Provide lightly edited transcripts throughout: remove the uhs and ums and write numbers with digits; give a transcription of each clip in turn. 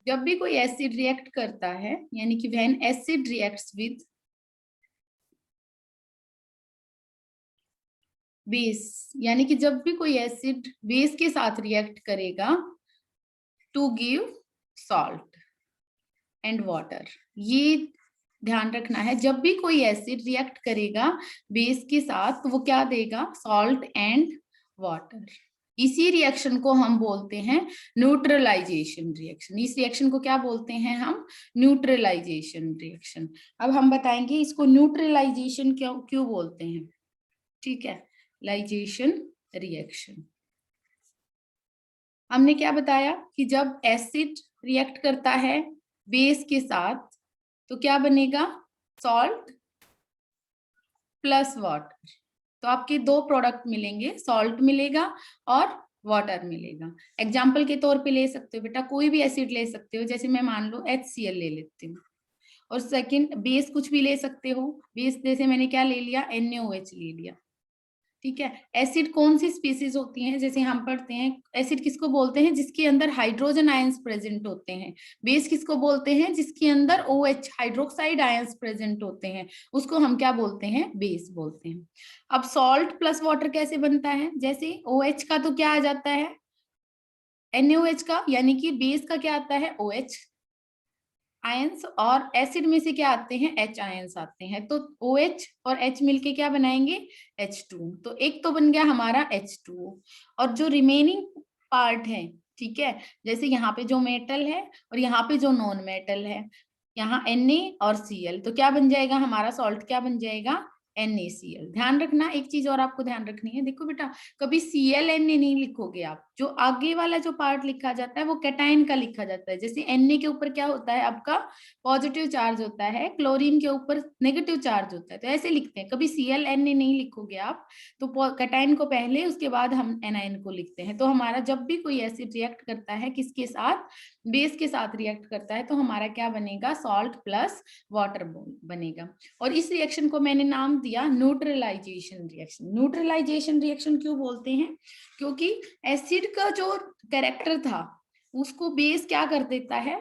जब भी कोई एसिड रिएक्ट करता है, यानी कि when acid reacts with base, यानी कि जब भी कोई एसिड बेस के साथ रिएक्ट करेगा to give salt and water, ये ध्यान रखना है। जब भी कोई एसिड रिएक्ट करेगा बेस के साथ तो वो क्या देगा, सॉल्ट एंड वाटर। इसी रिएक्शन को हम बोलते हैं न्यूट्रलाइजेशन रिएक्शन। इस रिएक्शन को क्या बोलते हैं हम, न्यूट्रलाइजेशन रिएक्शन। अब हम बताएंगे इसको न्यूट्रलाइजेशन क्यों क्यों बोलते हैं। ठीक है, लाइजेशन रिएक्शन। हमने क्या बताया कि जब एसिड रिएक्ट करता है बेस के साथ तो क्या बनेगा, सॉल्ट प्लस वाटर। तो आपके दो प्रोडक्ट मिलेंगे, सॉल्ट मिलेगा और वाटर मिलेगा। एग्जाम्पल के तौर पे ले सकते हो बेटा, कोई भी एसिड ले सकते हो, जैसे मैं मान लो HCl ले लेती हूँ। और सेकंड बेस कुछ भी ले सकते हो, बेस जैसे मैंने क्या ले लिया, NaOH ले लिया। ठीक है, एसिड कौन सी स्पीसीज होती हैं, जैसे हम पढ़ते हैं एसिड किसको बोलते हैं, जिसके अंदर हाइड्रोजन आयंस प्रेजेंट होते हैं। बेस किसको बोलते हैं, जिसके अंदर OH हाइड्रोक्साइड आयंस प्रेजेंट होते हैं, उसको हम क्या बोलते हैं, बेस बोलते हैं। अब सॉल्ट प्लस वाटर कैसे बनता है, जैसे OH का तो क्या आ जाता है, NaOH का, यानी कि बेस का क्या आता है, OH आयंस, और एसिड में से क्या आते हैं, H आयंस आते हैं। तो OH और H मिलके क्या बनाएंगे, H2। तो एक तो बन गया हमारा H2O, और जो रिमेनिंग पार्ट है, ठीक है, जैसे यहाँ पे जो मेटल है और यहाँ पे जो नॉन मेटल है, यहाँ Na और Cl, तो क्या बन जाएगा हमारा सॉल्ट, क्या बन जाएगा, NaCl। ध्यान रखना एक चीज और आपको ध्यान रखनी है, देखो बेटा कभी Cl Na नहीं लिखोगे आप, जो आगे वाला जो पार्ट लिखा जाता है वो कैटायन का लिखा जाता है। जैसे Na के ऊपर क्या होता है आपका, पॉजिटिव चार्ज होता है, क्लोरीन के ऊपर नेगेटिव चार्ज होता है, तो ऐसे लिखते हैं। कभी Cl Na नहीं लिखोगे आप, तो कैटायन को पहले उसके बाद हम एनायन को लिखते हैं। तो हमारा जब भी कोई एसिड रिएक्ट करता है किसके साथ, बेस के साथ रिएक्ट करता है, तो हमारा क्या बनेगा, सॉल्ट प्लस वाटर बनेगा। और इस रिएक्शन को मैंने नाम दिया न्यूट्रलाइजेशन रिएक्शन। न्यूट्रलाइजेशन रिएक्शन क्यों बोलते हैं, क्योंकि एसिड का जो कैरेक्टर था उसको बेस क्या कर देता है,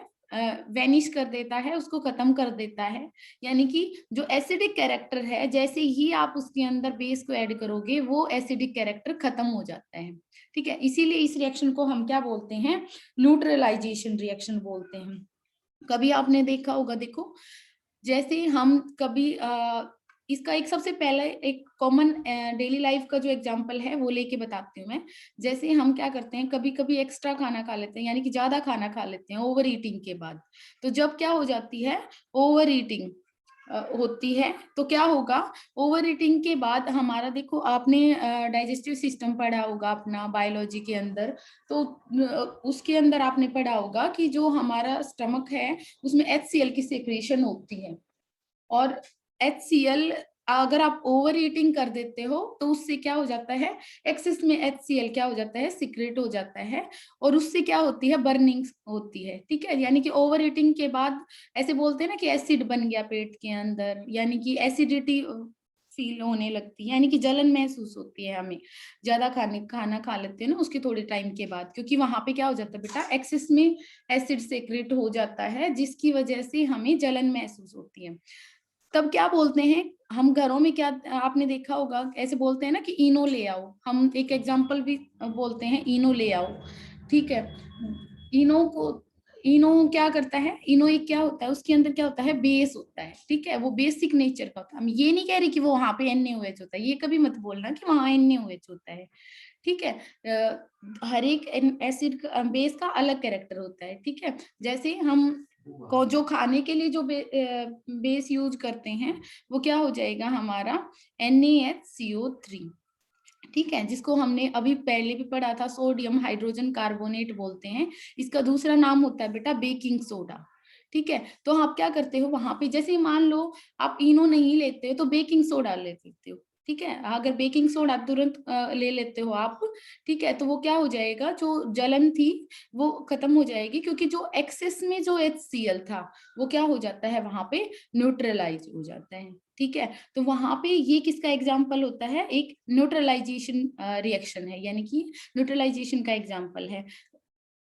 वेनिश कर देता है, उसको खत्म कर देता है। यानी कि जो एसिडिक कैरेक्टर है, जैसे ही आप उसके अंदर बेस को ऐड करोगे वो एसिडिक कैरेक्टर खत्म हो जाता है। ठीक है, इसीलिए इस रिएक्शन को हम क्या बोलते हैं, न्यूट्रलाइजेशन रिएक्शन बोलते हैं। कभी आपने देखा होगा, देखो जैसे हम कभी इसका एक सबसे पहले एक कॉमन डेली लाइफ का जो एग्जांपल है वो लेके बताती हूँ मैं। जैसे हम क्या करते हैं, कभी कभी एक्स्ट्रा खाना खा लेते हैं, यानी कि ज्यादा खाना खा लेते हैं ओवर ईटिंग के बाद। तो जब क्या हो जाती है, ओवर ईटिंग होती है, तो क्या होगा, ओवर ईटिंग के बाद हमारा, देखो आपने डाइजेस्टिव सिस्टम पढ़ा होगा अपना बायोलॉजी के अंदर, तो उसके अंदर आपने पढ़ा होगा कि जो हमारा स्टमक है उसमें HCl की सेक्रेशन होती है। और HCl अगर आप ओवर ईटिंग कर देते हो तो उससे क्या हो जाता है, एक्सेस में HCl क्या हो जाता है, सिक्रेट हो जाता है, और उससे क्या होती है, बर्निंग होती है। ठीक है, यानी कि ओवर ईटिंग के बाद ऐसे बोलते हैं ना कि एसिड बन गया पेट के अंदर, यानी कि एसिडिटी फील होने लगती है, यानी कि जलन महसूस होती है हमें, ज्यादा खाना खा लेते हैं ना उसके थोड़े टाइम के बाद, क्योंकि वहां पे क्या हो जाता है बेटा, एक्सेस में एसिड सेक्रेट हो जाता है, जिसकी वजह से हमें जलन महसूस होती है। तब क्या बोलते हैं हम घरों में, क्या आपने देखा होगा, ऐसे बोलते हैं ना कि इनो ले आओ, हम एक एग्जांपल भी बोलते हैं, इनो ले आओ। ठीक है, इनो को, इनो क्या करता है, इनो एक क्या होता है, उसके अंदर क्या होता है, बेस होता है। ठीक है, वो बेसिक नेचर का होता है। हम ये नहीं कह रही कि वो वहां पे NaOH होता है, ये कभी मत बोलना कि वहां NaOH होता है। ठीक है, हर एक एसिड बेस का अलग कैरेक्टर होता है। ठीक है, जैसे हम को जो खाने के लिए जो बेस यूज करते हैं वो क्या हो जाएगा हमारा, NaHCO3। ठीक है, जिसको हमने अभी पहले भी पढ़ा था, सोडियम हाइड्रोजन कार्बोनेट बोलते हैं। इसका दूसरा नाम होता है बेटा बेकिंग सोडा। ठीक है, तो आप क्या करते हो वहां पे, जैसे मान लो आप इनो नहीं लेते हो तो बेकिंग सोडा ले लेते हो। ठीक है, अगर बेकिंग सोडा तुरंत ले लेते हो आप, ठीक है, तो वो क्या हो जाएगा, जो जलन थी वो खत्म हो जाएगी, क्योंकि जो एक्सेस में जो HCl था वो क्या हो जाता है वहां पे, न्यूट्रलाइज हो जाता है। ठीक है, तो वहां पे ये किसका एग्जाम्पल होता है, एक न्यूट्रलाइजेशन रिएक्शन है, यानी कि न्यूट्रलाइजेशन का एग्जाम्पल है।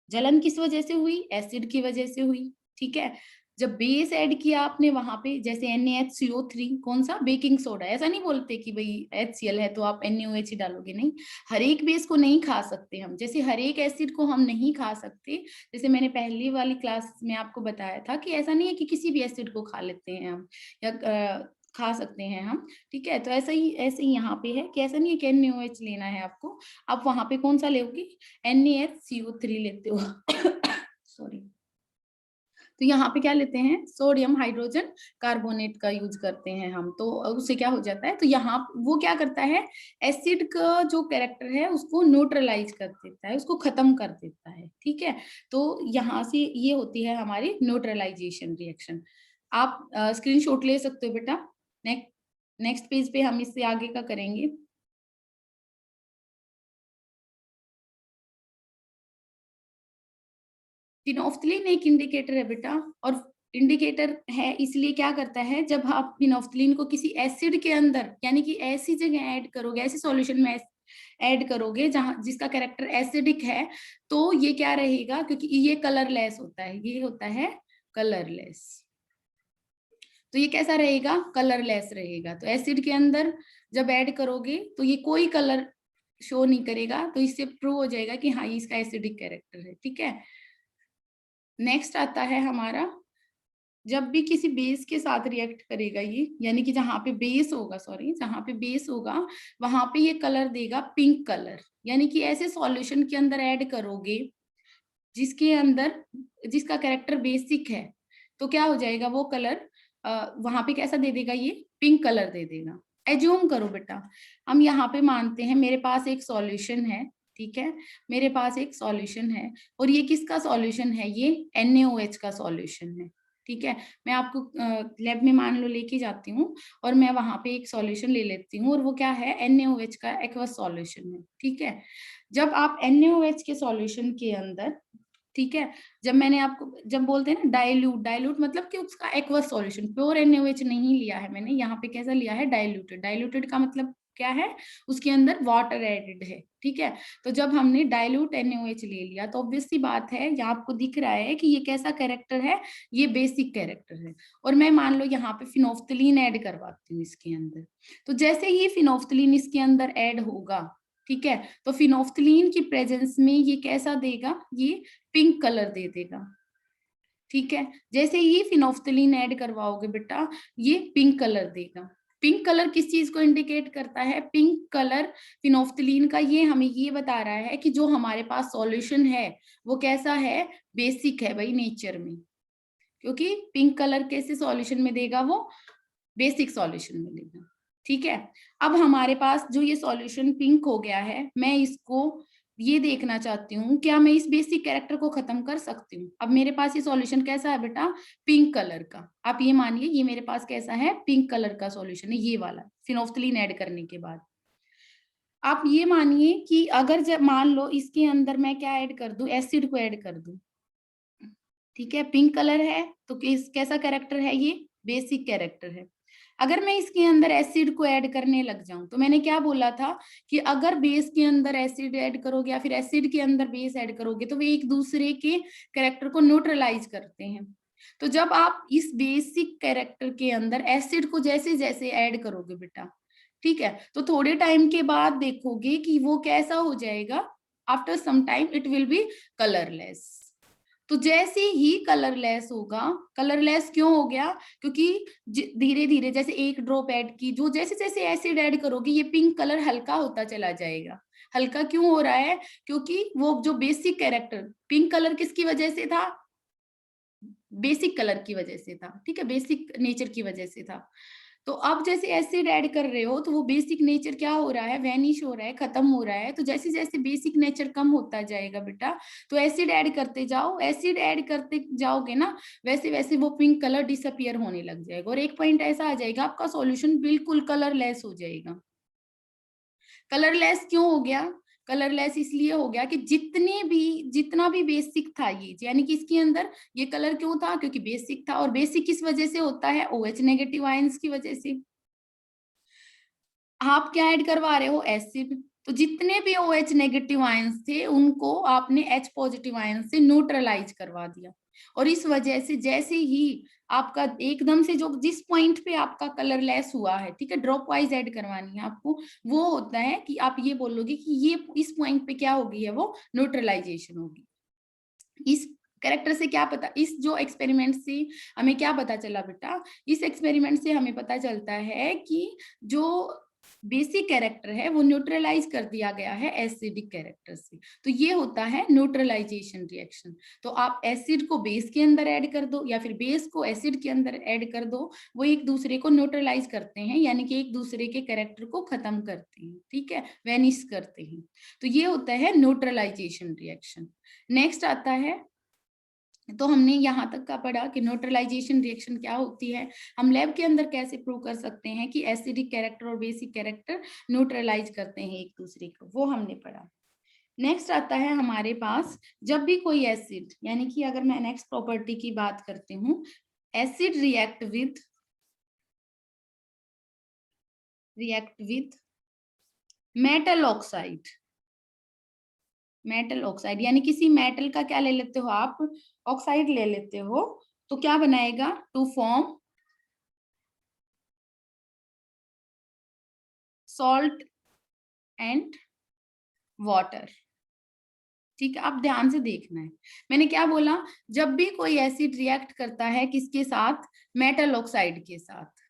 जलन किस वजह से हुई? एसिड की वजह से हुई, ठीक है। जब बेस ऐड किया आपने वहां पे, जैसे NaHCO3, कौन सा? Baking soda. ऐसा नहीं बोलते कि भाई HCl है तो आप NaOH ही डालोगे, नहीं। हर एक बेस को नहीं खा सकते हम, जैसे हर एक एसिड को हम नहीं खा सकते। जैसे मैंने पहली वाली क्लास में आपको बताया था कि ऐसा नहीं है कि किसी भी एसिड को खा लेते हैं हम, या खा सकते हैं हम, ठीक है। तो ऐसे ही यहाँ पे है कि ऐसा नहीं है कि NaOH लेना है आपको, आप वहां पे कौन सा लोगे? NaHCO3 लेते हो सॉरी। तो यहाँ पे क्या लेते हैं? सोडियम हाइड्रोजन कार्बोनेट का यूज करते हैं हम, तो उससे क्या हो जाता है, तो यहाँ वो क्या करता है, एसिड का जो कैरेक्टर है उसको न्यूट्रलाइज कर देता है, उसको खत्म कर देता है, ठीक है। तो यहाँ से ये होती है हमारी न्यूट्रलाइजेशन रिएक्शन। आप स्क्रीनशॉट ले सकते हो बेटा। नेक्स्ट पेज पे हम इससे आगे का करेंगे। फिनोफ्थलीन एक इंडिकेटर है बेटा, और इंडिकेटर है इसलिए क्या करता है, जब आप फिनोफ्थलीन को किसी एसिड के अंदर, यानी कि ऐसी जगह ऐड करोगे, ऐसे सॉल्यूशन में ऐड करोगे जहां जिसका कैरेक्टर एसिडिक है, तो ये क्या रहेगा, क्योंकि ये कलरलेस होता है, ये होता है कलरलेस। तो ये कैसा रहेगा? कलरलेस रहेगा। तो एसिड के अंदर जब ऐड करोगे तो ये कोई कलर शो नहीं करेगा, तो इससे प्रूव हो जाएगा कि हाँ ये इसका एसिडिक कैरेक्टर है, ठीक है। नेक्स्ट आता है हमारा, जब भी किसी बेस के साथ रिएक्ट करेगा ये, यानी कि जहां पे बेस होगा, सॉरी, जहां पे बेस होगा वहां पे ये कलर देगा पिंक कलर। यानी कि ऐसे सॉल्यूशन के अंदर ऐड करोगे जिसके अंदर जिसका कैरेक्टर बेसिक है, तो क्या हो जाएगा, वो कलर वहां पे कैसा दे देगा, ये पिंक कलर दे देगा। एज्यूम करो बेटा, हम यहाँ पे मानते हैं मेरे पास एक सॉल्यूशन है, ठीक है, मेरे पास एक सॉल्यूशन है, और ये किसका सॉल्यूशन है? ये NaOH का सॉल्यूशन है, ठीक है। मैं आपको लैब में मान लो लेके जाती हूँ, और मैं वहां पे एक सॉल्यूशन ले लेती हूँ, और वो क्या है? NaOH का एक्वस सॉल्यूशन है, ठीक है। जब आप NaOH के सॉल्यूशन के अंदर, ठीक है, जब मैंने आपको जब बोलते हैं ना डाइल्यूट, डाइल्यूट मतलब कि उसका एक्वस सॉल्यूशन, प्योर NaOH नहीं लिया है मैंने, यहाँ पे कैसा लिया है? डाइल्यूटेड। डाइल्यूटेड का मतलब क्या है? उसके अंदर वाटर एडेड है, ठीक है। तो जब हमने डाइल्यूट NaOH ले लिया तो ऑब्वियस सी बात है, यहाँ आपको दिख रहा है कि ये कैसा कैरेक्टर है? ये बेसिक कैरेक्टर है। और मैं मान लो यहाँ पे फिनोफ्थलीन ऐड करवाती हूँ इसके अंदर, तो जैसे ही फिनोफ्थलीन इसके अंदर ऐड होगा, ठीक है, तो फिनोफ्थलीन की प्रेजेंस में ये कैसा देगा? ये पिंक कलर दे देगा, ठीक है। जैसे ही फिनोफ्थलीन ऐड करवाओगे बेटा, ये पिंक कलर देगा। पिंक कलर किस चीज को इंडिकेट करता है? पिंक कलर फिनोफ्थलीन का ये हमें ये बता रहा है कि जो हमारे पास सॉल्यूशन है वो कैसा है? बेसिक है भाई नेचर में, क्योंकि पिंक कलर कैसे सॉल्यूशन में देगा? वो बेसिक सॉल्यूशन में देगा, ठीक है। अब हमारे पास जो ये सॉल्यूशन पिंक हो गया है, मैं इसको ये देखना चाहती हूँ क्या मैं इस बेसिक कैरेक्टर को खत्म कर सकती हूँ। अब मेरे पास ये सॉल्यूशन कैसा है बेटा? पिंक कलर का। आप ये मानिए ये मेरे पास कैसा है? पिंक कलर का सॉल्यूशन है, ये वाला, फिनोफ्थलीन ऐड करने के बाद। आप ये मानिए कि अगर जब मान लो इसके अंदर मैं क्या ऐड कर दूं? एसिड को ऐड कर दूं, ठीक है, पिंक कलर है तो कैसा कैरेक्टर है? ये बेसिक कैरेक्टर है। अगर मैं इसके अंदर एसिड को ऐड करने लग जाऊं, तो मैंने क्या बोला था कि अगर बेस के अंदर एसिड ऐड करोगे या फिर एसिड के अंदर बेस ऐड करोगे तो वे एक दूसरे के कैरेक्टर को न्यूट्रलाइज करते हैं। तो जब आप इस बेसिक कैरेक्टर के अंदर एसिड को जैसे जैसे ऐड करोगे बेटा, ठीक है, तो थोड़े टाइम के बाद देखोगे कि वो कैसा हो जाएगा? After some time it will be colourless. तो जैसे ही कलरलेस होगा, कलरलेस क्यों हो गया? क्योंकि धीरे धीरे जैसे एक ड्रॉप ऐड की, जो जैसे जैसे एसिड ऐड करोगे ये पिंक कलर हल्का होता चला जाएगा। हल्का क्यों हो रहा है? क्योंकि वो जो बेसिक कैरेक्टर, पिंक कलर किसकी वजह से था? बेसिक कलर की वजह से था, ठीक है, बेसिक नेचर की वजह से था। तो अब जैसे एसिड ऐड कर रहे हो तो वो बेसिक नेचर क्या हो रहा है? वैनिश हो रहा है, खत्म हो रहा है। तो जैसे जैसे बेसिक नेचर कम होता जाएगा बेटा, तो एसिड ऐड करते जाओ, एसिड ऐड करते जाओगे ना, वैसे वैसे वो पिंक कलर डिसअपियर होने लग जाएगा, और एक पॉइंट ऐसा आ जाएगा आपका सॉल्यूशन बिल्कुल कलरलेस हो जाएगा। कलरलेस क्यों हो गया? कलरलेस इसलिए हो गया कि जितना भी बेसिक था ये, यानी कि इसके अंदर ये कलर क्यों था? क्योंकि बेसिक था, और बेसिक किस वजह से होता है? OH नेगेटिव आयंस की वजह से। आप क्या ऐड करवा रहे हो? एसिड, तो जितने भी OH नेगेटिव आयंस थे उनको आपने H पॉजिटिव आयन से न्यूट्रलाइज करवा दिया। और इस वजह से जैसे ही आपका एकदम से जो जिस पॉइंट पे आपका कलर लेस हुआ है, ठीक है, ड्रॉप वाइज ऐड करवानी है आपको, वो होता है कि आप ये बोलोगे कि ये इस पॉइंट पे क्या होगी है, वो न्यूट्रलाइजेशन होगी। इस कैरेक्टर से क्या पता, इस जो एक्सपेरिमेंट से हमें क्या पता चला बेटा, इस एक्सपेरिमेंट से हमें पता चलता है कि जो बेसिक कैरेक्टर है वो न्यूट्रलाइज कर दिया गया है एसिडिक कैरेक्टर से। तो ये होता है न्यूट्रलाइजेशन रिएक्शन। तो आप एसिड को बेस के अंदर ऐड कर दो या फिर बेस को एसिड के अंदर ऐड कर दो, वो एक दूसरे को न्यूट्रलाइज करते हैं, यानी कि एक दूसरे के कैरेक्टर को खत्म करते हैं, ठीक है, वेनिश करते हैं। तो ये होता है न्यूट्रलाइजेशन रिएक्शन। नेक्स्ट आता है, तो हमने यहाँ तक का पढ़ा कि न्यूट्रलाइजेशन रिएक्शन क्या होती है, हम लैब के अंदर कैसे प्रूव कर सकते हैं कि एसिडिक कैरेक्टर और बेसिक कैरेक्टर न्यूट्रलाइज करते हैं एक दूसरे को, वो हमने पढ़ा। नेक्स्ट आता है हमारे पास, जब भी कोई एसिड, यानी कि अगर मैं नेक्स्ट प्रॉपर्टी की बात करती हूँ, acid react with metal oxide, metal oxide यानी किसी मेटल का क्या ले लेते हो आप, ऑक्साइड ले लेते हो, तो क्या बनाएगा, to form salt and water. ठीक है, अब ध्यान से देखना है, मैंने क्या बोला, जब भी कोई एसिड रिएक्ट करता है किसके साथ, मेटल ऑक्साइड के साथ,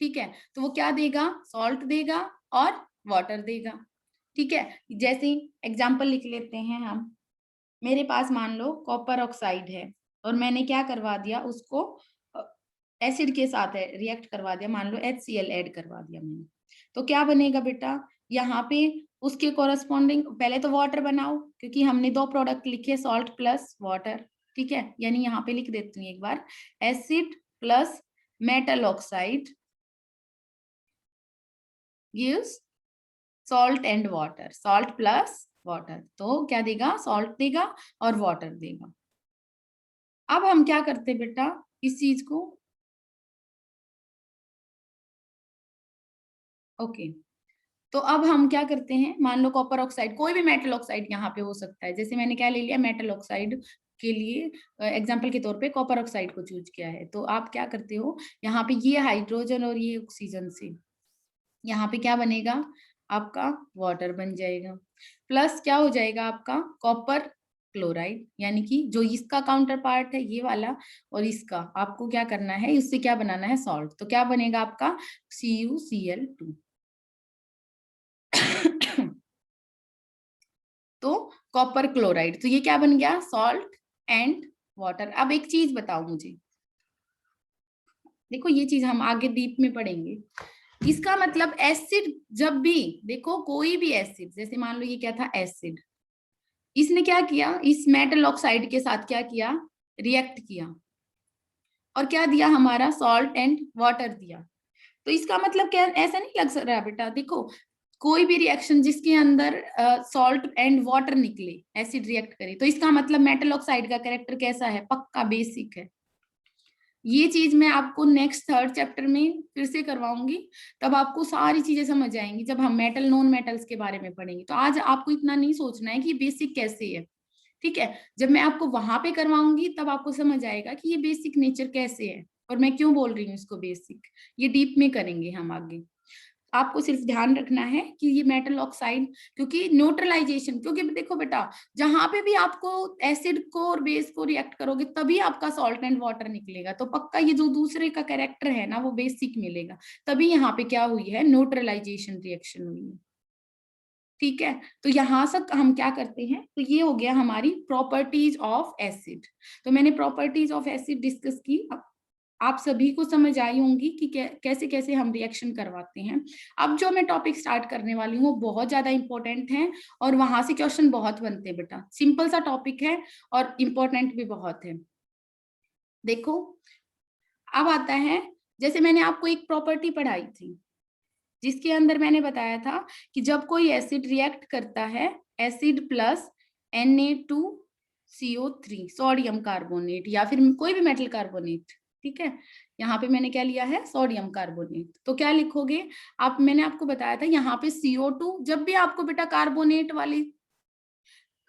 ठीक है, तो वो क्या देगा, सॉल्ट देगा और वाटर देगा। ठीक है, जैसे एग्जांपल लिख लेते हैं हम, मेरे पास मान लो कॉपर ऑक्साइड है और मैंने क्या करवा दिया, उसको एसिड के साथ है रिएक्ट करवा दिया, मान लो HCl ऐड करवा दिया मैंने, तो क्या बनेगा बेटा, यहाँ पे उसके कोरस्पॉन्डिंग पहले तो वाटर बनाओ, क्योंकि हमने दो प्रोडक्ट लिखे, सॉल्ट प्लस वाटर, ठीक है, यानी यहाँ पे लिख देती हूँ एक बार, acid plus metal oxide gives salt and water, salt plus water, तो क्या देगा, सॉल्ट देगा और वाटर देगा। अब हम क्या करते बेटा, इस चीज को, ओके, तो अब हम क्या करते हैं, मान लो कॉपर ऑक्साइड, कोई भी मेटल ऑक्साइड यहाँ पे हो सकता है, जैसे मैंने क्या ले लिया, मेटल ऑक्साइड के लिए एग्जांपल के तौर पे कॉपर ऑक्साइड को चूज किया है, तो आप क्या करते हो, यहाँ पे ये हाइड्रोजन और ये ऑक्सीजन से यहाँ पे क्या बनेगा, आपका वाटर बन जाएगा, प्लस क्या हो जाएगा आपका कॉपर क्लोराइड, यानी कि जो इसका काउंटर पार्ट है ये वाला, और इसका आपको क्या करना है, इससे क्या बनाना है, सॉल्ट, तो क्या बनेगा आपका CuCl2 तो कॉपर क्लोराइड, तो ये क्या बन गया, सॉल्ट एंड वाटर। अब एक चीज बताओ मुझे, देखो ये चीज हम आगे डीप में पढ़ेंगे, इसका मतलब एसिड जब भी, देखो कोई भी एसिड, जैसे मान लो ये क्या था एसिड, इसने क्या किया, इस मेटल ऑक्साइड के साथ क्या किया, रिएक्ट किया और क्या दिया, हमारा सॉल्ट एंड वाटर दिया। तो इसका मतलब क्या, ऐसा नहीं लग रहा बेटा, देखो कोई भी रिएक्शन जिसके अंदर सॉल्ट एंड वाटर निकले, एसिड रिएक्ट करे, तो इसका मतलब मेटल ऑक्साइड का कैरेक्टर कैसा है, पक्का बेसिक है। ये चीज मैं आपको नेक्स्ट थर्ड चैप्टर में फिर से करवाऊंगी, तब आपको सारी चीजें समझ आएंगी, जब हम मेटल नॉन मेटल्स के बारे में पढ़ेंगे। तो आज आपको इतना नहीं सोचना है कि बेसिक कैसे है, ठीक है, जब मैं आपको वहां पे करवाऊंगी तब आपको समझ आएगा कि ये बेसिक नेचर कैसे है और मैं क्यों बोल रही हूँ इसको बेसिक, ये डीप में करेंगे हम आगे। आपको सिर्फ ध्यान रखना है कि ये मेटल ऑक्साइड, क्योंकि न्यूट्रलाइजेशन, क्योंकि देखो बेटा जहां पे भी आपको एसिड को और बेस को रिएक्ट करोगे तभी आपका सॉल्ट एंड वाटर निकलेगा, तो पक्का ये जो दूसरे का कैरेक्टर है ना वो बेसिक मिलेगा, तभी यहाँ पे क्या हुई है, न्यूट्रलाइजेशन रिएक्शन हुई है। ठीक है, तो यहां तक हम क्या करते हैं, तो ये हो गया हमारी प्रॉपर्टीज ऑफ एसिड। तो मैंने प्रॉपर्टीज ऑफ एसिड डिस्कस की, आप सभी को समझ आई होंगी कि कैसे कैसे हम रिएक्शन करवाते हैं। अब जो मैं टॉपिक स्टार्ट करने वाली हूँ वो बहुत ज्यादा इंपॉर्टेंट है और वहां से क्वेश्चन बहुत बनते हैं बेटा, सिंपल सा टॉपिक है और इम्पोर्टेंट भी बहुत है। देखो अब आता है, जैसे मैंने आपको एक प्रॉपर्टी पढ़ाई थी जिसके अंदर मैंने बताया था कि जब कोई एसिड रिएक्ट करता है, acid plus Na2CO3 sodium carbonate या फिर कोई भी मेटल कार्बोनेट, ठीक है, यहाँ पे मैंने क्या लिया है, सोडियम कार्बोनेट। तो क्या लिखोगे आप, मैंने आपको बताया था यहाँ पे CO2, जब भी आपको बेटा कार्बोनेट वाली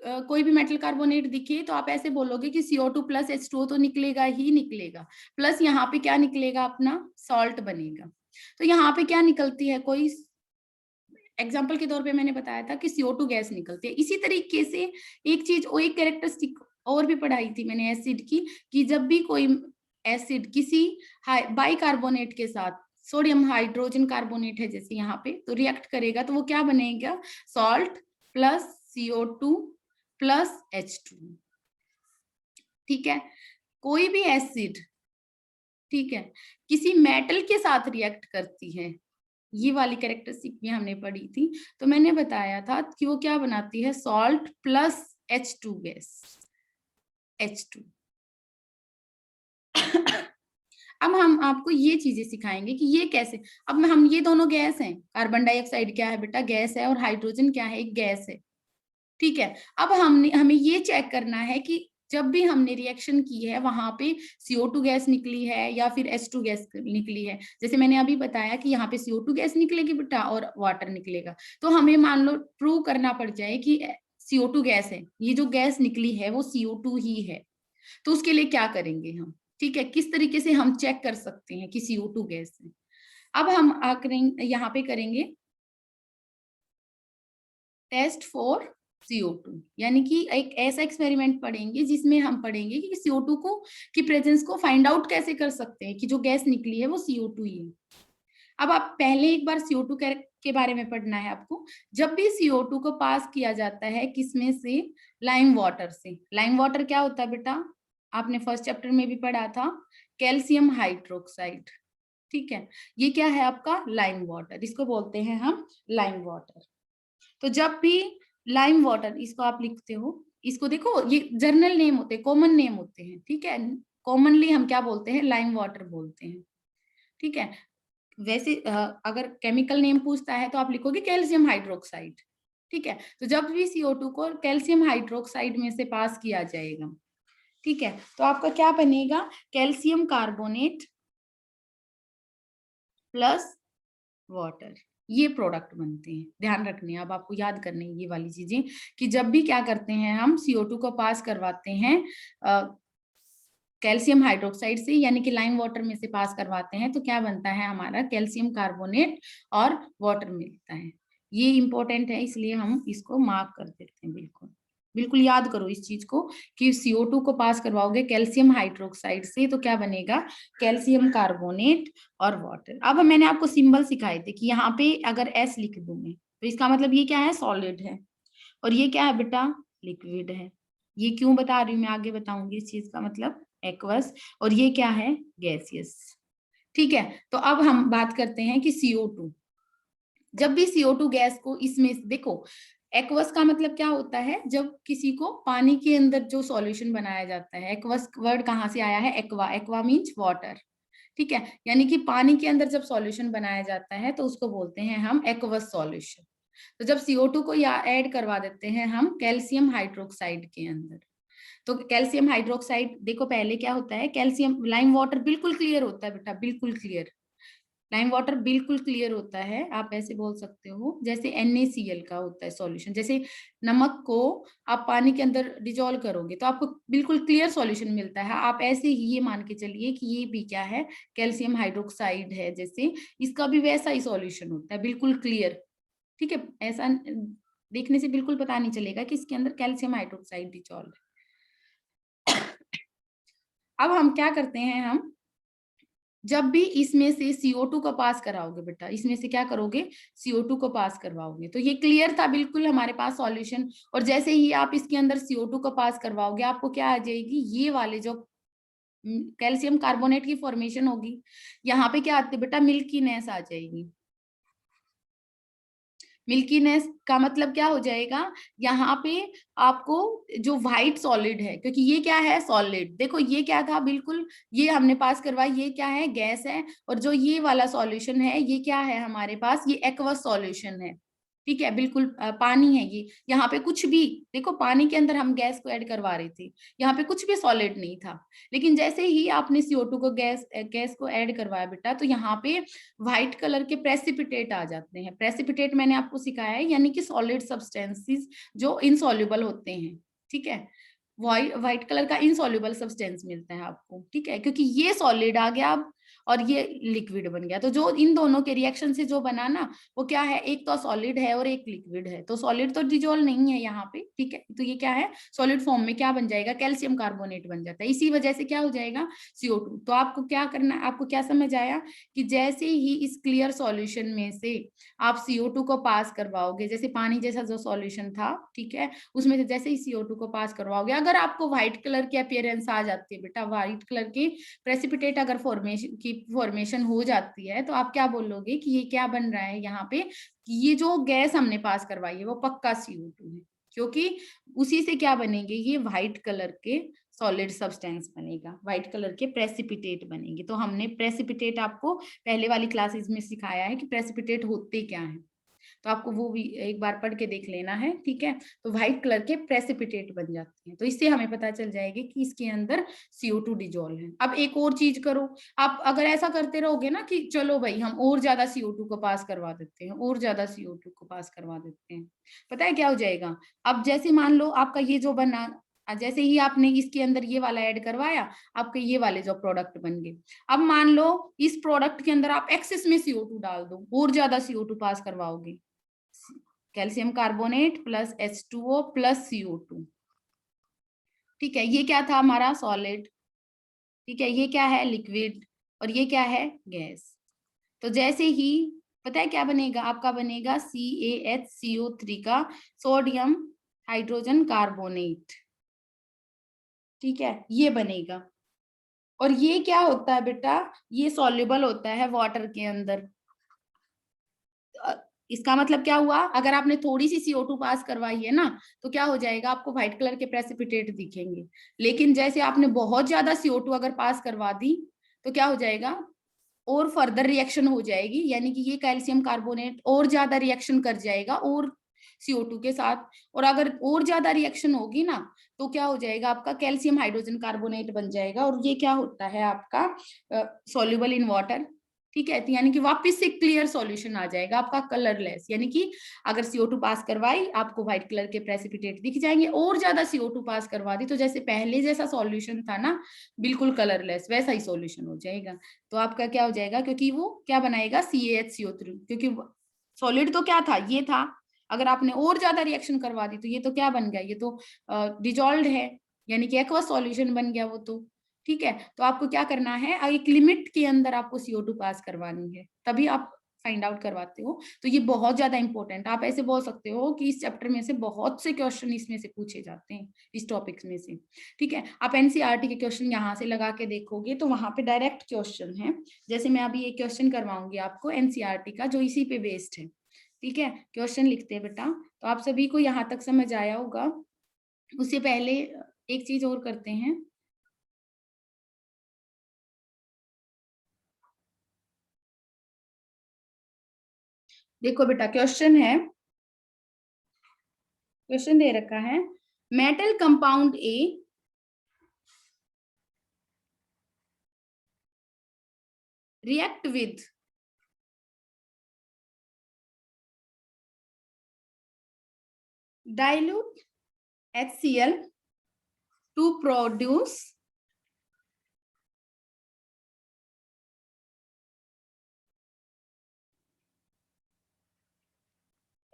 कोई भी मेटल कार्बोनेट दिखे तो आप ऐसे बोलोगे कि CO2 प्लस H2O तो निकलेगा ही निकलेगा, प्लस यहाँ पे क्या निकलेगा, अपना सॉल्ट बनेगा। तो यहाँ पे क्या निकलती है, कोई एग्जाम्पल के तौर पे मैंने बताया था कि CO2 गैस निकलती है। इसी तरीके से एक चीज और, एक कैरेक्टरिस्टिक और भी पढ़ाई थी मैंने एसिड की, कि जब भी कोई एसिड किसी बाइकार्बोनेट के साथ, सोडियम हाइड्रोजन कार्बोनेट है जैसे यहाँ पे, तो रिएक्ट करेगा तो वो क्या बनेगा, salt plus CO2 plus H2। ठीक है, कोई भी एसिड, ठीक है, किसी मेटल के साथ रिएक्ट करती है, ये वाली कैरेक्टरिस्टिक भी हमने पढ़ी थी। तो मैंने बताया था कि वो क्या बनाती है, salt plus H2 gas, H2। अब हम आपको ये चीजें सिखाएंगे कि ये कैसे, अब हम, ये दोनों गैस हैं, कार्बन डाइऑक्साइड क्या है बेटा, गैस है, और हाइड्रोजन क्या है, एक गैस है। ठीक है, अब हमें ये चेक करना है कि जब भी हमने रिएक्शन की है वहां पे CO2 गैस निकली है या फिर H2 गैस निकली है। जैसे मैंने अभी बताया कि यहाँ पे CO2 गैस निकलेगी बेटा और वाटर निकलेगा, तो हमें मान लो प्रूव करना पड़ जाए कि CO2 गैस है, ये जो गैस निकली है वो CO2 ही है। तो उसके लिए क्या करेंगे हम, ठीक है, किस तरीके से हम चेक कर सकते हैं कि CO2 गैस है। अब हम यहाँ पे करेंगे टेस्ट फॉर CO2, यानी कि एक ऐसा एक्सपेरिमेंट पढ़ेंगे जिसमें हम पढ़ेंगे कि CO2 को की प्रेजेंस को फाइंड आउट कैसे कर सकते हैं कि जो गैस निकली है वो CO2 ही है। अब आप पहले एक बार CO2 के बारे में पढ़ना है आपको। जब भी CO2 को पास किया जाता है किसमें से, लाइम वाटर से। लाइम वाटर क्या होता है बेटा, आपने फर्स्ट चैप्टर में भी पढ़ा था, कैल्शियम हाइड्रोक्साइड। ठीक है, ये क्या है आपका, लाइम वाटर, इसको बोलते हैं हम लाइम वाटर। तो जब भी लाइम वाटर, इसको आप लिखते हो, इसको देखो, ये जर्नल नेम होते हैं, कॉमन नेम होते हैं। ठीक है, कॉमनली हम क्या बोलते हैं, लाइम वाटर बोलते हैं। ठीक है, वैसे अगर केमिकल नेम पूछता है तो आप लिखोगे कैल्शियम हाइड्रोक्साइड। ठीक है, तो जब भी CO2 को कैल्शियम हाइड्रोक्साइड में से पास किया जाएगा, ठीक है, तो आपका क्या बनेगा, कैल्शियम कार्बोनेट प्लस वाटर, ये प्रोडक्ट बनते हैं। ध्यान रखने हैं, अब आपको याद करने ये वाली चीजें, कि जब भी क्या करते हैं हम CO2 को पास करवाते हैं कैल्शियम हाइड्रोक्साइड से, यानी कि लाइम वाटर में से पास करवाते हैं, तो क्या बनता है हमारा, कैल्शियम कार्बोनेट और वाटर मिलता है। ये इंपॉर्टेंट है, इसलिए हम इसको मार्क कर देते हैं। बिल्कुल बिल्कुल याद करो इस चीज को, कि CO2 को पास करवाओगे कैल्शियम हाइड्रोक्साइड से तो क्या बनेगा, कैल्शियम कार्बोनेट और वाटर। अब मैंने आपको सिंबल सिखाए थे कि यहाँ पे अगर S लिख दूं मैं, तो इसका मतलब ये क्या है, सॉलिड है, और ये क्या है बेटा, लिक्विड है। ये क्यों बता रही हूँ मैं, आगे बताऊंगी इस चीज का मतलब, एक्वस, और ये क्या है, गैसियस। ठीक है, तो अब हम बात करते हैं कि CO2, जब भी CO2 गैस को इसमें देखो, एक्वस का मतलब क्या होता है, जब किसी को पानी के अंदर जो सॉल्यूशन बनाया जाता है। एक्वस वर्ड कहाँ से आया है, एक्वा, एक्वा मीन्स वाटर। ठीक है, यानी कि पानी के अंदर जब सॉल्यूशन बनाया जाता है तो उसको बोलते हैं हम एक्वस सॉल्यूशन। तो जब CO2 को या ऐड करवा देते हैं हम कैल्शियम हाइड्रोक्साइड के अंदर, तो कैल्शियम हाइड्रोक्साइड देखो पहले क्या होता है, कैल्शियम, लाइम वाटर बिल्कुल क्लियर होता है बेटा, बिल्कुल क्लियर, लाइम वाटर बिल्कुल क्लियर होता है। आप ऐसे बोल सकते हो जैसे NaCl का होता है सॉल्यूशन। जैसे नमक को आप पानी के अंदर डिजोल्व करोगे तो आपको बिल्कुल क्लियर सॉल्यूशन मिलता है, आप ऐसे ही ये मान के चलिए कि ये भी क्या है, कैल्शियम हाइड्रोक्साइड है, जैसे इसका भी वैसा ही सॉल्यूशन होता है, बिल्कुल क्लियर। ठीक है, ऐसा देखने से बिल्कुल पता नहीं चलेगा कि इसके अंदर कैल्शियम हाइड्रोक्साइड डिजोल्व है। अब हम क्या करते हैं, हम जब भी इसमें से CO2 को पास कराओगे बेटा, इसमें से क्या करोगे, CO2 को पास करवाओगे, तो ये क्लियर था बिल्कुल हमारे पास सॉल्यूशन। और जैसे ही आप इसके अंदर CO2 को पास करवाओगे, आपको क्या आ जाएगी, ये वाले जो कैल्शियम कार्बोनेट की फॉर्मेशन होगी, यहाँ पे क्या आती है बेटा, मिल्कीनेस आ जाएगी। मिल्कीनेस का मतलब क्या हो जाएगा, यहाँ पे आपको जो व्हाइट सॉलिड है, क्योंकि ये क्या है, सॉलिड, देखो ये क्या था, बिल्कुल ये हमने पास करवाया, ये क्या है, गैस है, और जो ये वाला सॉल्यूशन है ये क्या है हमारे पास, ये एक्वस सॉल्यूशन है। ठीक है, बिल्कुल पानी है ये। यहाँ पे कुछ भी देखो, पानी के अंदर हम गैस को ऐड करवा रहे थे, यहाँ पे कुछ भी सॉलिड नहीं था। लेकिन जैसे ही आपने CO2 को गैस को ऐड करवाया बेटा, तो यहाँ पे व्हाइट कलर के प्रेसिपिटेट आ जाते हैं। प्रेसिपिटेट मैंने आपको सिखाया है, यानी कि सॉलिड सब्सटेंसेस जो इनसॉल्युबल होते हैं। ठीक है, व्हाइट कलर का इनसॉल्युबल सब्सटेंस मिलता है आपको। ठीक है, क्योंकि ये सॉलिड आ गया अब और ये लिक्विड बन गया। तो जो इन दोनों के रिएक्शन से जो बना ना, वो क्या है, एक तो सॉलिड है और एक लिक्विड है। तो सॉलिड तो डिजोल्व नहीं है यहाँ पे। ठीक है, तो ये क्या है, सॉलिड फॉर्म में क्या बन जाएगा, कैल्शियम कार्बोनेट बन जाता है। इसी वजह से क्या हो जाएगा, CO2। तो आपको क्या करना, आपको क्या समझ आया कि जैसे ही इस क्लियर सॉल्यूशन में से आप CO2 को पास करवाओगे, जैसे पानी जैसा जो सॉल्यूशन था, ठीक है, उसमें से जैसे ही CO2 को पास करवाओगे, अगर आपको व्हाइट कलर की अपीयरेंस आ जाती है बेटा, व्हाइट कलर की प्रेसिपिटेट अगर फॉर्मेशन हो जाती है, तो आप क्या बोलोगे कि ये क्या बन रहा है यहाँ पे, कि ये जो गैस हमने पास करवाई है वो पक्का CO2 है। क्योंकि उसी से क्या बनेंगे, ये व्हाइट कलर के सॉलिड सब्सटेंस बनेगा, व्हाइट कलर के प्रेसिपिटेट बनेंगे। तो हमने प्रेसिपिटेट आपको पहले वाली क्लासेस में सिखाया है कि प्रेसिपिटेट होते क्या है, तो आपको वो भी एक बार पढ़ के देख लेना है। ठीक है, तो व्हाइट कलर के प्रेसिपिटेट बन जाते हैं। तो इससे हमें पता चल जाएगी कि इसके अंदर CO2 डिजोल्व है। अब एक और चीज करो, आप अगर ऐसा करते रहोगे ना कि चलो भाई हम और ज्यादा CO2 को पास करवा देते हैं, और ज्यादा CO2 को पास करवा देते हैं, पता है क्या हो जाएगा। अब जैसे मान लो आपका ये जो बना, जैसे ही आपने इसके अंदर ये वाला ऐड करवाया, आपके ये वाले जो प्रोडक्ट बन गए। अब मान लो इस प्रोडक्ट के अंदर आप एक्सेस में CO2 डाल दो, और ज्यादा CO2 पास करवाओगे, calcium carbonate plus H2O plus CO2। ठीक है, ये क्या था हमारा सॉलिड। ठीक है, ये क्या है लिक्विड, और ये क्या है गैस। तो जैसे ही पता है क्या बनेगा, आपका बनेगा CaHCO3 का सोडियम हाइड्रोजन कार्बोनेट। ठीक है, ये बनेगा। और ये क्या होता है बेटा, ये सॉल्युबल होता है वाटर के अंदर। इसका मतलब क्या हुआ, अगर आपने थोड़ी सी CO2 पास करवाई है ना, तो क्या हो जाएगा, आपको व्हाइट कलर के प्रेसिपिटेट दिखेंगे। लेकिन जैसे आपने बहुत ज्यादा CO2 अगर पास करवा दी, तो क्या हो जाएगा, और फर्दर रिएक्शन हो जाएगी, यानी कि ये कैल्शियम कार्बोनेट और ज्यादा रिएक्शन कर जाएगा और CO2 के साथ। और अगर और ज्यादा रिएक्शन होगी ना, तो क्या हो जाएगा, आपका कैल्शियम हाइड्रोजन कार्बोनेट बन जाएगा। और ये क्या होता है आपका सॉल्युबल इन वाटर। ठीक है, तो यानी कि वापस से क्लियर सॉल्यूशन आ जाएगा आपका कलरलेस। यानी कि अगर CO2 पास करवाई, आपको व्हाइट कलर के प्रेसिपिटेट दिख जाएंगे, और ज्यादा CO2 पास करवा दी, तो जैसे पहले जैसा सॉल्यूशन था ना, बिल्कुल कलरलेस, वैसा ही सॉल्यूशन हो जाएगा। तो आपका क्या हो जाएगा, क्योंकि वो क्या बनाएगा, CaHCO3। क्योंकि सॉलिड तो क्या था, ये था। अगर आपने और ज्यादा रिएक्शन करवा दी, तो ये तो क्या बन गया, ये तो डिजोल्व है, यानी कि एक्वा सॉल्यूशन बन गया वो तो। ठीक है, तो आपको क्या करना है, एक लिमिट के अंदर आपको CO2 पास करवानी है, तभी आप फाइंड आउट करवाते हो। तो ये बहुत ज्यादा इंपॉर्टेंट, आप ऐसे बोल सकते हो कि इस चैप्टर में से बहुत से क्वेश्चन इसमें से पूछे जाते हैं, इस टॉपिक्स में से। ठीक है, आप NCERT के क्वेश्चन यहाँ से लगा के देखोगे, तो वहां पे डायरेक्ट क्वेश्चन है। जैसे मैं अभी एक क्वेश्चन करवाऊंगी आपको NCERT का, जो इसी पे बेस्ड है। ठीक है, क्वेश्चन लिखते हैं बेटा। तो आप सभी को यहाँ तक समझ आया होगा। उससे पहले एक चीज और करते हैं। देखो बेटा, क्वेश्चन दे रखा है, metal compound A react with dilute HCl to produce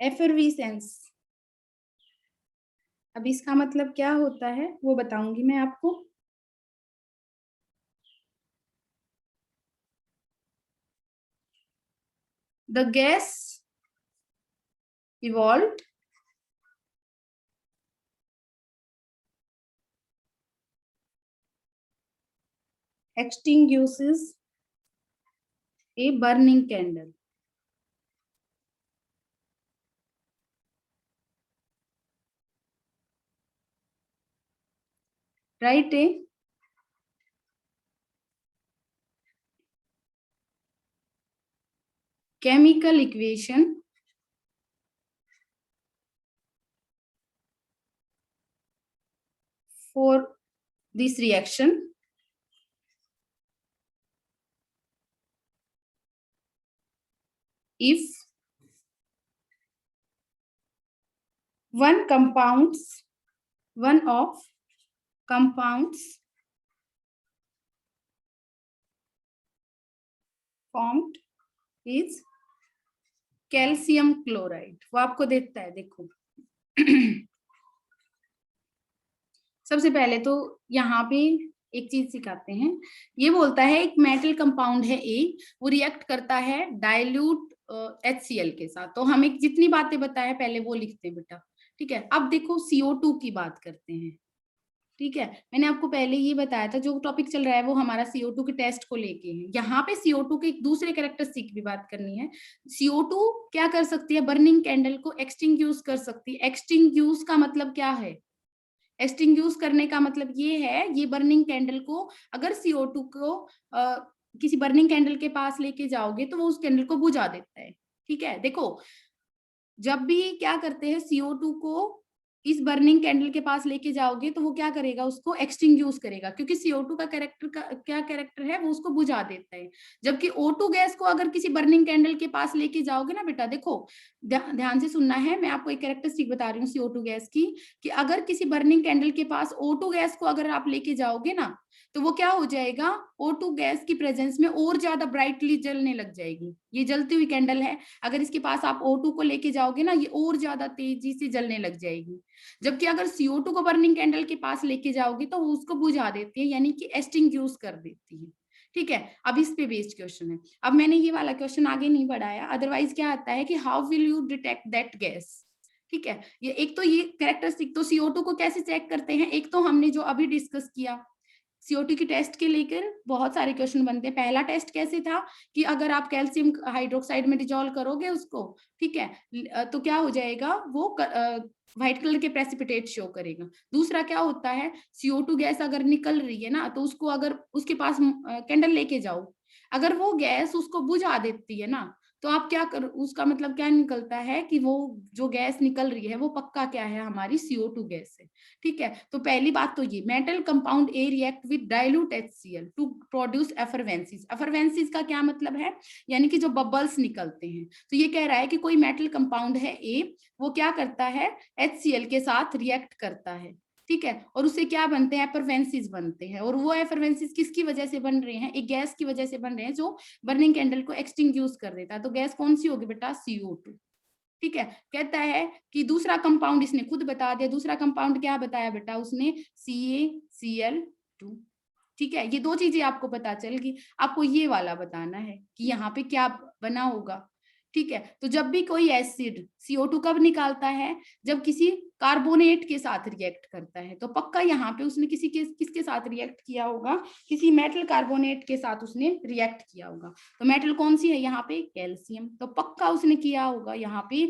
effervescence। अब इसका मतलब क्या होता है वो बताऊंगी मैं आपको। The gas evolved extinguishes a burning candle। Write a chemical equation for this reaction, if one of compounds formed is calcium chloride, वो आपको देता है, देखो सबसे पहले तो यहाँ पे एक चीज सिखाते हैं, ये बोलता है एक मेटल कंपाउंड है ए, वो रिएक्ट करता है डाइल्यूट HCl के साथ। तो हमें जितनी बातें बताया पहले वो लिखते हैं बेटा, ठीक है। अब देखो CO2 की बात करते हैं, ठीक है। मैंने आपको पहले ये बताया था, जो टॉपिक चल रहा है वो हमारा CO2 के टेस्ट को लेके है। यहाँ पे CO2 के एक दूसरे कैरेक्टरिस्टिक भी बात करनी है। CO2 क्या कर सकती है, बर्निंग कैंडल को एक्सटिंग्यूश कर सकती है। एक्सटिंग्यूश का मतलब क्या है, एक्सटिंग्यूश करने का मतलब ये है, ये बर्निंग कैंडल को अगर CO2 को किसी बर्निंग कैंडल के पास लेके जाओगे तो वो उस कैंडल को बुझा देता है, ठीक है। देखो जब भी क्या करते हैं, CO2 को इस बर्निंग कैंडल के पास लेके जाओगे तो वो क्या करेगा, उसको एक्सटिंग्यूश करेगा, क्योंकि CO2 का क्या कैरेक्टर है, वो उसको बुझा देता है। जबकि O2 गैस को अगर किसी बर्निंग कैंडल के पास लेके जाओगे ना बेटा, देखो ध्यान से सुनना है, मैं आपको एक कैरेक्टरिस्टिक बता रही हूँ CO2 गैस की, कि अगर किसी बर्निंग कैंडल के पास O2 गैस को अगर आप लेके जाओगे ना, तो वो क्या हो जाएगा, O2 गैस की प्रेजेंस में और ज्यादा ब्राइटली जलने लग जाएगी। ये जलती हुई कैंडल है, अगर इसके पास आप O2 को लेके जाओगे ना, ये और ज्यादा तेजी से जलने लग जाएगी। जबकि अगर CO2 को बर्निंग कैंडल के पास लेके जाओगे तो वो उसको बुझा देती है, यानी कि एक्सटिंग्यूश कर देती है, ठीक है। अब इस पे बेस्ड क्वेश्चन है। अब मैंने ये वाला क्वेश्चन आगे नहीं बढ़ाया, अदरवाइज क्या आता है कि how will you detect that gas, ठीक है। ये एक तो ये कैरेक्टरिस्टिक, तो CO2 को कैसे चेक करते हैं, एक तो हमने जो अभी डिस्कस किया, CO2 की टेस्ट के लेकर बहुत सारे क्वेश्चन बनते हैं। पहला टेस्ट कैसे था कि अगर आप कैल्शियम हाइड्रोक्साइड में डिजोल्व करोगे उसको, ठीक है, तो क्या हो जाएगा, वो व्हाइट कलर के प्रेसिपिटेट शो करेगा। दूसरा क्या होता है, CO2 गैस अगर निकल रही है ना, तो उसको अगर उसके पास कैंडल लेके जाओ, अगर वो गैस उसको बुझा देती है ना, तो आप क्या कर, उसका मतलब क्या निकलता है कि वो जो गैस निकल रही है वो पक्का क्या है, हमारी CO2 गैस है, ठीक है। तो पहली बात तो ये, metal compound A react with dilute HCl to produce effervescences. Effervescences का क्या मतलब है, यानी कि जो बबल्स निकलते हैं। तो ये कह रहा है कि कोई मेटल कंपाउंड है ए, वो क्या करता है, HCl के साथ रिएक्ट करता है, ठीक है, और उससे क्या बनते हैं, एफरवेंसीज बनते हैं। और वो एफरवेंसीज किसकी वजह से बन रहे हैं, एक गैस की वजह से बन रहे हैं जो बर्निंग कैंडल को एक्सटिंग्यूश कर देता है। तो गैस कौन सी होगी बेटा, CO2, ठीक है। कहता है कि दूसरा कंपाउंड, इसने खुद बता दिया, दूसरा कंपाउंड क्या बताया बेटा उसने, CaCl2, ठीक है। ये दो चीजें आपको पता चल गई, आपको ये वाला बताना है कि यहाँ पे क्या बना होगा, ठीक है। तो जब भी कोई एसिड CO2 कब निकालता है, जब किसी कार्बोनेट के साथ रिएक्ट करता है, तो पक्का यहाँ पे उसने किसके साथ रिएक्ट किया होगा, किसी मेटल कार्बोनेट के साथ उसने रिएक्ट किया होगा। तो मेटल कौन सी है यहाँ पे, कैल्शियम, तो पक्का उसने किया होगा यहाँ पे